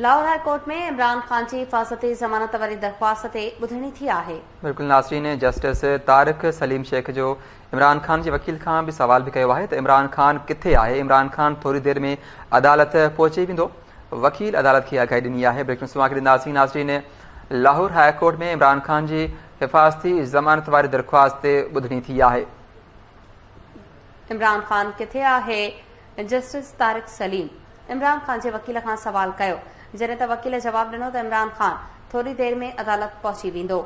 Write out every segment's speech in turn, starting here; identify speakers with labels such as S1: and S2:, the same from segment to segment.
S1: Lahore high court में इमरान खान जी हिफाजती ज़मानत वारी दरख्वास्त ते ॿुधणी थी आहे।
S2: बिल्कुल नाज़रीन, जस्टिस तारिक सलीम शेख जो इमरान खान के वकील खां भी सवाल भी कयो आहे त इमरान खान किथे आहे। इमरान खान थोड़ी देर में अदालत पहुची वेंदो। वकील अदालत की आगाही ॾिनी आहे। ब्रेकिंग न्यूज़ ॾींदासीं। नाज़रीन, लाहौर हाई कोर्ट में इमरान खान जी हिफाजती ज़मानत वारी दरख्वास्त ते ॿुधणी थी आहे।
S1: इमरान खान किथे आहे? जस्टिस तारिक सलीम इमरान खान जे वकील खां सवाल कयो, जॾहिं त वकील जवाब ॾिनो त इमरान खान थोड़ी देर में अदालत पहुची वेंदो।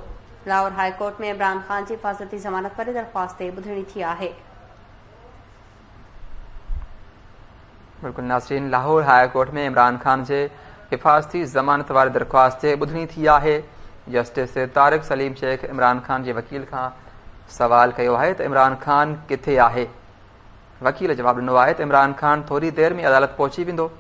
S1: लाहौर हाई कोर्ट में इमरान खान जी हिफाजती ज़मानत वारी दरख्वास्त ते ॿुधणी थी आहे।
S2: बिल्कुल नाज़रीन, लाहौर हाई कोर्ट में इमरान खान जे हिफाजती ज़मानत वारी दरख्वास्त ते ॿुधणी थी आहे। जस्टिस तारिक सलीम शेख इमरान खान जे वकील खां सवाल कयो आहे त इमरान खान किथे आहे। वकील जवाब ॾिनो आहे त इमरान खान थोड़ी देर में अदालत पहुची वेंदो।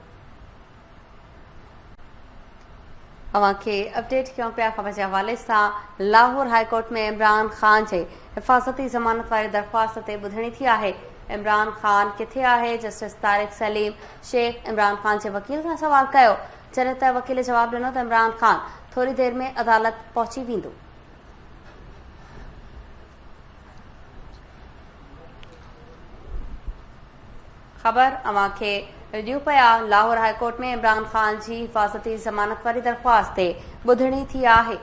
S1: अवां खे अपडेट कयूं पिया ख़बर जे हवाले सां। लाहौर हाई कोर्ट में इमरान खान जे हिफाजती ज़मानत वारी दरख्वास्त ते ॿुधणी थी आहे। इमरान खान किथे आहे? जस्टिस तारिक सलीम शेख इमरान खान जे वकील खां सवाल कयो, जॾहिं त वकील जवाब ॾिनो त इमरान खान थोड़ी देर में अदालत पहुची वेंदो। ख़बर अवां खे ॾियूं पिया। लाहौर हाई कोर्ट में इमरान खान जी हिफाजती ज़मानत वारी दरख्वास्त ते ॿुधणी थी आहे।